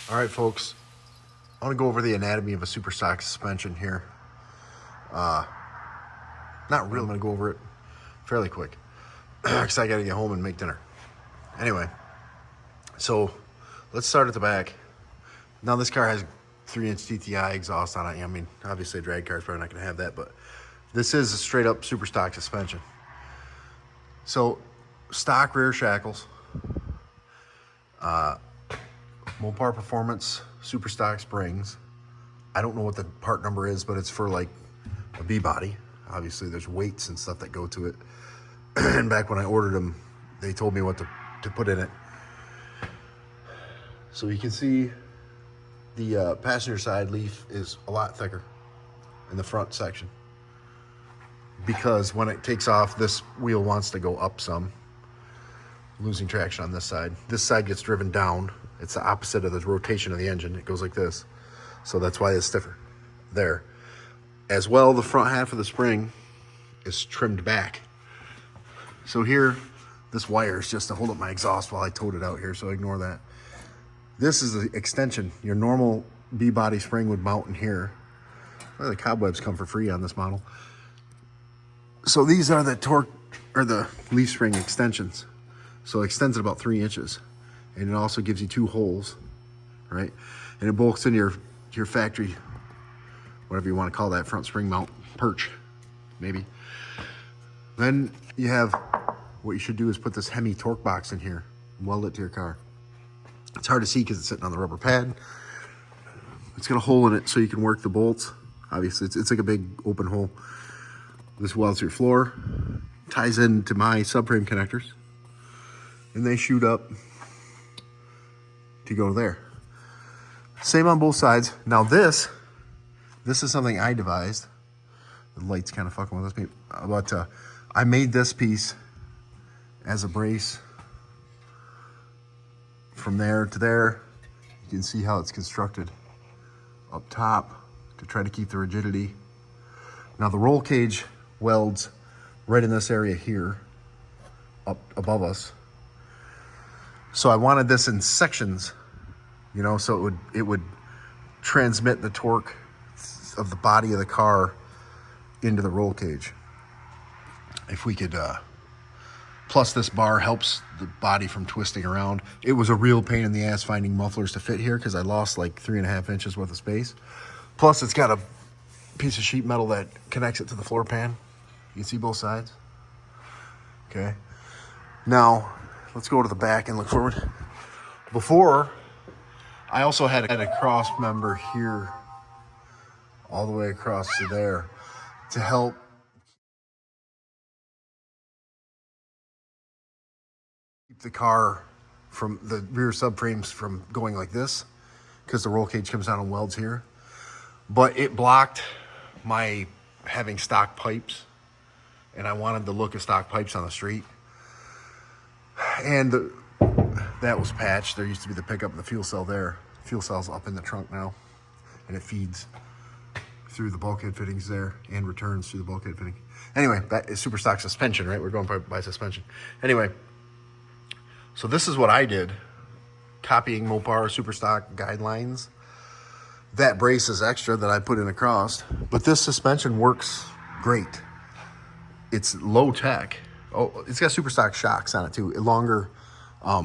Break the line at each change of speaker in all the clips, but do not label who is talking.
All right, folks, I want to go over the anatomy of a super stock suspension here. Not really. I'm going to go over it fairly quick because I got to get home and make dinner. Anyway, so let's start at the back. Now this car has 3-inch TTI exhaust on it. I mean, obviously a drag car is probably not going to have that, but this is a straight up super stock suspension. So stock rear shackles, Mopar Performance super stock springs. I don't know what the part number is, but it's for like a B body. Obviously there's weights and stuff that go to it. And back when I ordered them, they told me what to put in it. So you can see the passenger side leaf is a lot thicker in the front section, because when it takes off, this wheel wants to go up some, losing traction on this side. This side gets driven down. It's the opposite of the rotation of the engine. It goes like this. So that's why it's stiffer there. As well, the front half of the spring is trimmed back. So here, this wire is just to hold up my exhaust while I towed it out here, so ignore that. This is the extension. Your normal B-body spring would mount in here. Well, the cobwebs come for free on this model. So these are the torque, or the leaf spring extensions. So it extends it about 3 inches. And it also gives you 2 holes, right? And it bolts in your factory, whatever you want to call that, front spring mount perch, maybe. Then you have, what you should do is put this Hemi torque box in here and weld it to your car. It's hard to see because it's sitting on the rubber pad. It's got a hole in it so you can work the bolts. Obviously, it's like a big open hole. This welds your floor, ties into my subframe connectors, and they shoot up to go there. Same on both sides. Now this is something I devised. The light's kind of fucking with us, but I made this piece as a brace. From there to there, you can see how it's constructed up top to try to keep the rigidity. Now the roll cage welds right in this area here, up above us. So I wanted this in sections, you know, so it would transmit the torque of the body of the car into the roll cage. If we could, plus this bar helps the body from twisting around. It was a real pain in the ass finding mufflers to fit here because I lost like 3.5 inches worth of space. Plus it's got a piece of sheet metal that connects it to the floor pan. You can see both sides. Okay. Now, let's go to the back and look forward. Before, I also had a cross member here, all the way across to there, to help keep the car from the rear subframes from going like this, because the roll cage comes down and welds here. But it blocked my having stock pipes, and I wanted the look of stock pipes on the street. And that was patched. There used to be the pickup and the fuel cell there. Fuel cell's up in the trunk now, and it feeds through the bulkhead fittings there and returns through the bulkhead fitting. Anyway, that is super stock suspension, right? We're going by suspension. Anyway, so this is what I did, copying Mopar super stock guidelines. That brace is extra that I put in across, but this suspension works great. It's low tech. Oh, it's got super stock shocks on it too. Longer. I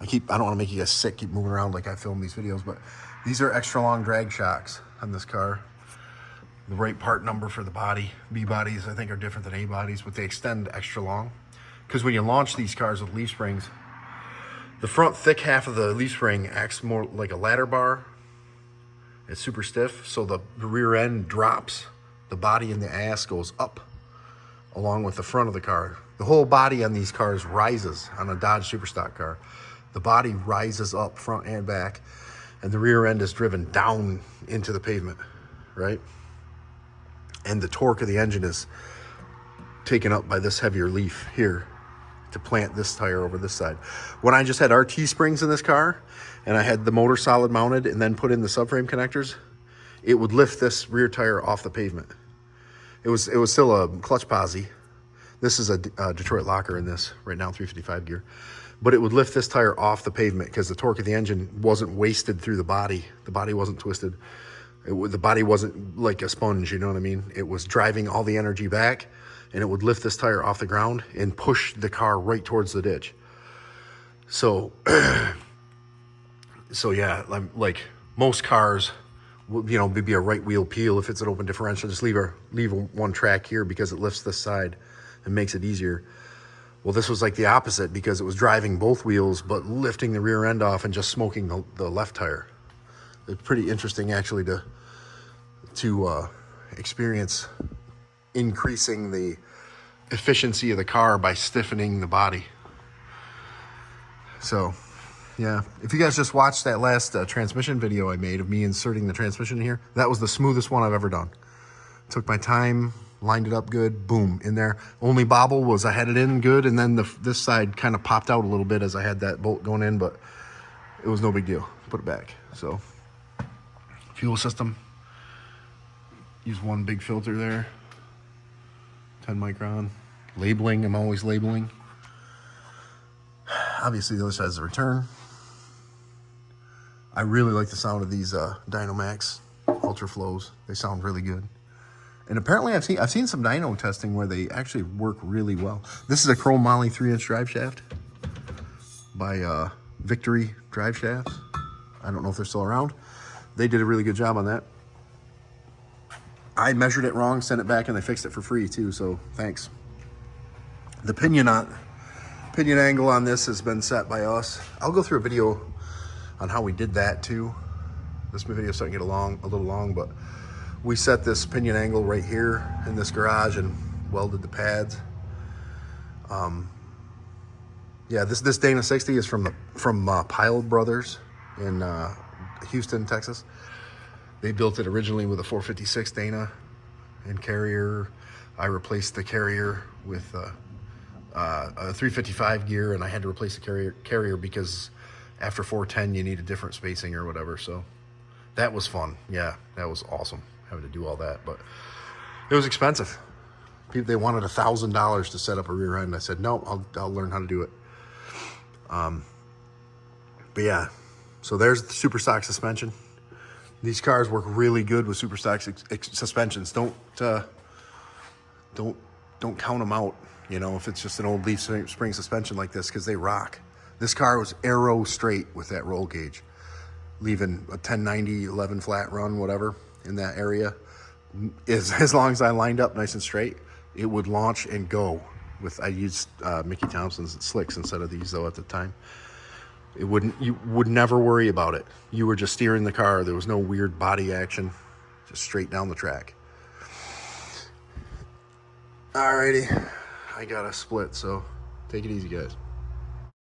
don't want to make you guys sick, keep moving around like I film these videos, but these are extra long drag shocks on this car. The right part number for the body. B bodies, I think, are different than A bodies, but they extend extra long. Because when you launch these cars with leaf springs, the front thick half of the leaf spring acts more like a ladder bar. It's super stiff, so the rear end drops. The body and the ass goes up along with the front of the car. The whole body on these cars rises. On a Dodge Superstock car, the body rises up front and back, and the rear end is driven down into the pavement, right? And the torque of the engine is taken up by this heavier leaf here to plant this tire over this side. When I just had RT springs in this car and I had the motor solid mounted and then put in the subframe connectors, it would lift this rear tire off the pavement. It was still a clutch posi. This is a Detroit locker in this right now, 355 gear. but it would lift this tire off the pavement because the torque of the engine wasn't wasted through the body. The body wasn't twisted. The body wasn't like a sponge, you know what I mean? It was driving all the energy back, and it would lift this tire off the ground and push the car right towards the ditch. So, so yeah, like most cars, you know, maybe a right wheel peel. If it's an open differential, just leave one track here because it lifts this side and makes it easier. Well, this was like the opposite because it was driving both wheels, but lifting the rear end off and just smoking the left tire. It's pretty interesting actually to experience increasing the efficiency of the car by stiffening the body. So yeah, if you guys just watched that last transmission video I made of me inserting the transmission here, that was the smoothest one I've ever done. Took my time, lined it up good, boom, in there. Only bobble was I had it in good, and then this side kind of popped out a little bit as I had that bolt going in, but it was no big deal. Put it back. So fuel system, use one big filter there, 10 micron. Labeling, I'm always labeling. Obviously the other side is the return. I really like the sound of these Dynamax Ultra Flows. They sound really good. And apparently I've seen some dyno testing where they actually work really well. This is a chrome moly 3-inch drive shaft by Victory Drive Shafts. I don't know if they're still around. They did a really good job on that. I measured it wrong, sent it back, and they fixed it for free too, so thanks. The pinion angle on this has been set by us. I'll go through a video on how we did that too. This video is starting to get a little long, but we set this pinion angle right here in this garage and welded the pads. Yeah, this Dana 60 is from Pyle Brothers in Houston, Texas. They built it originally with a 456 Dana and carrier. I replaced the carrier with a 355 gear, and I had to replace the carrier because after 410 you need a different spacing or whatever. So that was fun. Yeah, that was awesome having to do all that, but it was expensive. They wanted $1,000 to set up a rear end. I said no, I'll learn how to do it. But yeah, so there's the super stock suspension. These cars work really good with super stock suspensions. Don't count them out, you know, if it's just an old leaf spring suspension like this, because they rock. This car was arrow straight with that roll cage, leaving a 1090, 11 flat run, whatever, in that area. As long as I lined up nice and straight, it would launch and go. I used Mickey Thompson's slicks instead of these though at the time. You would never worry about it. You were just steering the car. There was no weird body action, just straight down the track. Alrighty, I got a split, so take it easy, guys.